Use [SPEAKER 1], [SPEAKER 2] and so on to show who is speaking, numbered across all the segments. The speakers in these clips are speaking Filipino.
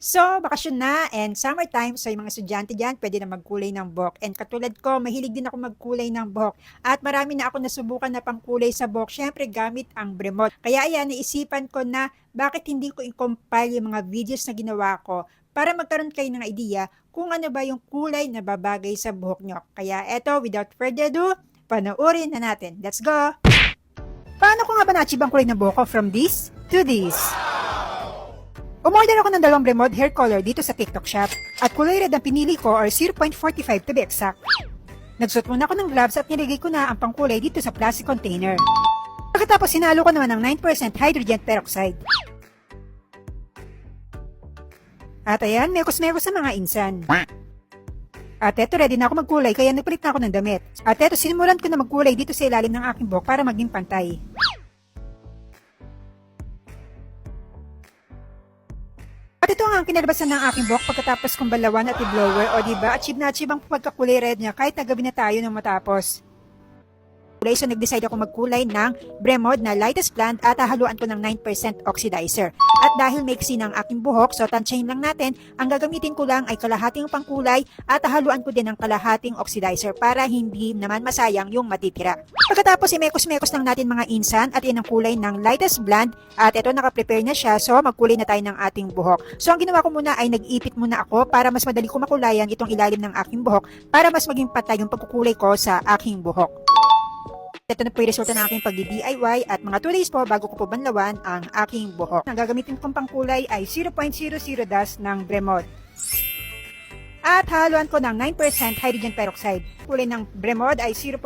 [SPEAKER 1] So, bakasyon na and summertime, so yung mga estudyante dyan, pwede na magkulay ng buhok. And katulad ko, mahilig din ako magkulay ng buhok. At marami na ako nasubukan na pangkulay sa buhok, syempre gamit ang Bremont. Kaya ayan, naisipan ko na bakit hindi ko i-compile yung mga videos na ginawa ko para magkaroon kayo ng idea kung ano ba yung kulay na babagay sa buhok nyo. Kaya eto, without further ado, panoorin na natin. Let's go! Paano ko nga ba na-achieve ang kulay ng buhok ko from this to this? Umorder ako ng dalawang Bremont hair color dito sa TikTok shop at kulay red ang pinili ko or 0.45 to be exact. Nagsuot muna ako ng gloves at nilagay ko na ang pangkulay dito sa plastic container. Pagkatapos sinalo ko naman ng 9% hydrogen peroxide. At ayan, mekos-mekos sa mga insan. At eto, ready na ako magkulay kaya nagpalit na ako ng damit. At eto, sinimulan ko na magkulay dito sa ilalim ng aking buhok para maging pantay. At ito ang kinalabasan ng aking buhok pagkatapos kong balawan at i-blower o diba achieve na achieve ang pagkakulay red niya kahit nagabi na tayo nang matapos. So nag-decide ako magkulay ng Bremont na lightest blonde at hahaluan ko ng 9% oxidizer. At dahil maiksi ng aking buhok, so tansyahin lang natin, ang gagamitin ko lang ay kalahating pangkulay at hahaluan ko din ng kalahating oxidizer para hindi naman masayang yung matitira. Pagkatapos imekos-mekos lang natin mga insan at yan ang kulay ng lightest blonde at ito naka-prepare na siya so magkulay na tayo ng ating buhok. So ang ginawa ko muna ay nag-ipit muna ako para mas madali ko makulayan itong ilalim ng aking buhok para mas maging patay yung pagkukulay ko sa aking buhok. Ito na po yung resulta ng aking pagdi-DIY at mga 2 days po bago ko po banlawan ang aking buhok. Ang gagamitin kong pangkulay ay 0.00 dash ng Bremont. At haluan ko ng 9% hydrogen peroxide. Kulay ng Bremont ay 0.00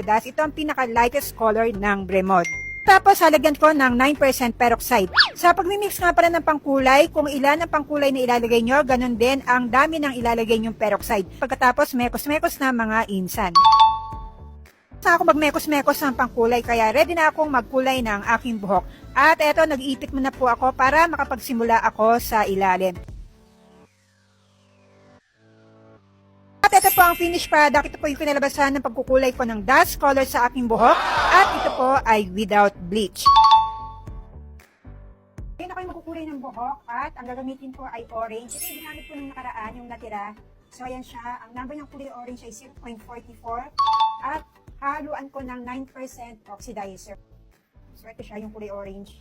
[SPEAKER 1] dash. Ito ang pinaka-lightest color ng Bremont. Tapos halagyan ko ng 9% peroxide. Sa pagmimix nga pala ng pangkulay, kung ilan ang pangkulay na ilalagay nyo, ganun din ang dami ng ilalagay nyong peroxide. Pagkatapos mekos-mekos na mga insan. Sa ako magmekos-mekos ng pangkulay kaya ready na akong magkulay ng aking buhok. At eto, nag-iipit muna po ako para makapagsimula ako sa ilalim. At ito po ang finished product. Ito po yung kinalabasan ng pagkukulay ko ng dust color sa aking buhok. At ito po ay without bleach. Ngayon ako yung magkukulay ng buhok at ang gagamitin ko ay orange. Ito yung ginamit ko nung nakaraan, yung natira. So ayan siya. Ang number ng kulay orange ay 0.44 at haluan ko ng 9% oxidizer. So ito siya yung kulay orange.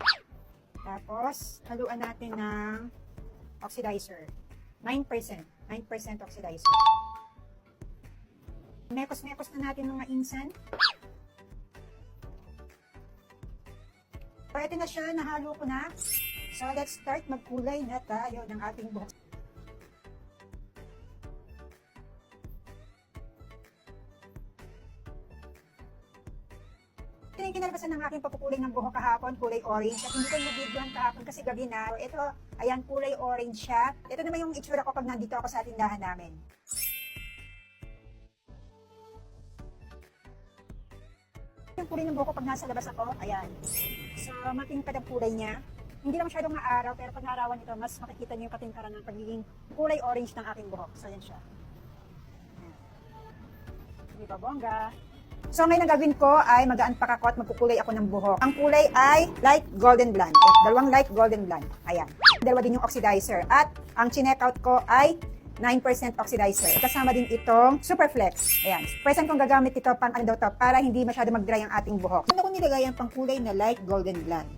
[SPEAKER 1] Tapos haluan natin ng oxidizer. 9% oxidizer. Mekos-mekos na natin mga insan. So ito na siya, nahalo ko na. So let's start magkulay na tayo ng ating buhok. Ito yung kinalabasan ng aking pagkukulay ng buhok kahapon, kulay orange. At hindi ko nabidyohan kahapon kasi gabi na. Ito, ayan, kulay orange siya. Ito naman yung itsura ko pag nandito ako sa tindahan namin. Yung kulay ng buhok ko pag nasa labas ako, ayan. So, matingkad ang kulay niya. Hindi lang masyadong maaraw, pero pag naarawan ito, mas makikita niyo yung katingkaran ng pagiging kulay orange ng aking buhok. So, ayan siya. Ayan. Hindi pa bongga. So ngayon ang gagawin ko ay mag-unpack ako at magkukulay ako ng buhok. Ang kulay ay light golden blonde. Dalawang light golden blonde. Ayan. Dalawa din yung oxidizer. At ang chinekout ko ay 9% oxidizer. Kasama din itong Superflex. Ayan. Present kong gagamit ito pang ano daw to, para hindi masyado mag-dry ang ating buhok. Ano ko nilagay ang pangkulay na light golden blonde?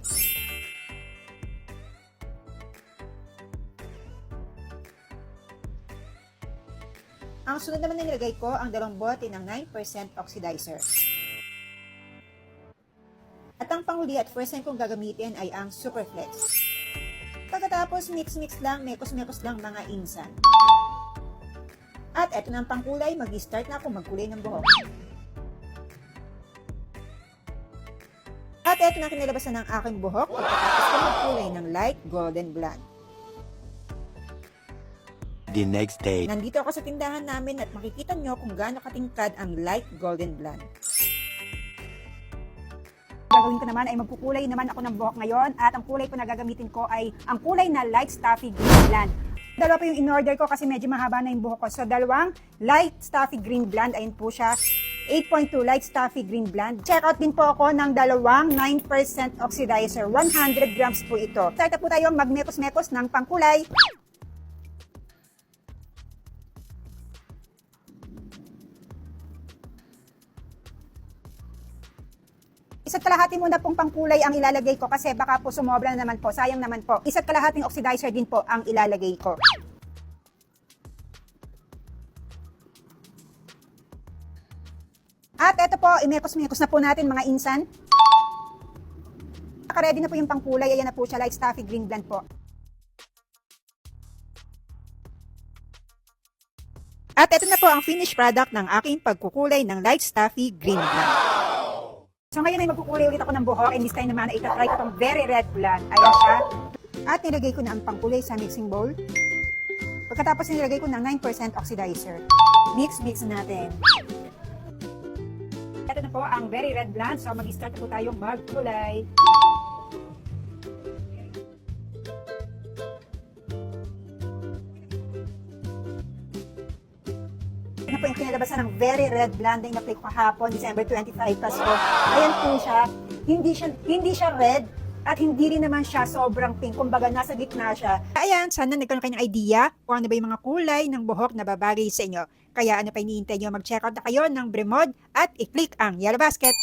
[SPEAKER 1] Ang sunod naman na nilagay ko, ang dalawang bote ng 9% oxidizer. At ang panghuli at first time kong gagamitin ay ang Superflex. Pagkatapos, mix-mix lang, mekos-mekos lang mga insan. At eto na ang pangkulay, mag-start na ako magkulay ng buhok. At eto na kinalabasan ng aking buhok, pagkatapos ko magkulay ng light golden blonde.
[SPEAKER 2] The next day.
[SPEAKER 1] Nandito ako sa tindahan namin at makikita nyo kung gaano katingkad ang light golden blonde. Gagawin ko naman ay magkukulay naman ako ng buhok ngayon at ang kulay po na gagamitin ko ay ang kulay na light stuffy green blonde. Dalawa po yung in-order ko kasi medyo mahaba na yung buhok ko. So dalawang light stuffy green blonde, ayun po siya. 8.2 light stuffy green blonde. Check out din po ako ng dalawang 9% oxidizer. 100 grams po ito. Start po tayo magmekos-mekos ng pangkulay. Isa't kalahati muna pong pangkulay ang ilalagay ko kasi baka po sumobra na naman po. Sayang naman po. Isa't kalahating oxidizer din po ang ilalagay ko. At eto po, imekos-mekos na po natin mga insan. Naka-ready na po yung pangkulay. Ayan na po siya, light stuffy green blend po. At eto na po ang finished product ng aking pagkukulay ng light stuffy green blend. So ngayon ay magkukulay ulit ako ng buhok and this time naman ay itatry ko itong very red blend. Ayan siya. At nilagay ko na ang pangkulay sa mixing bowl. Pagkatapos nilagay ko ng 9% oxidizer. Mix natin. Ito na po ang very red blend. So mag-start na po tayong magkulay. Ito na po yung kinalabasan ng very red blend na in-apply ko kahapon, December 25 Pasko. Ayan po siya. Hindi siya red at hindi rin naman siya sobrang pink. Kumbaga, nasa gitna siya. Ayan, sana nagkaroon kayo ng idea kung ano ba yung mga kulay ng buhok na babagay sa inyo. Kaya ano pa iniintay nyo, mag-check out na kayo ng Bremod at i-click ang Yellow Basket.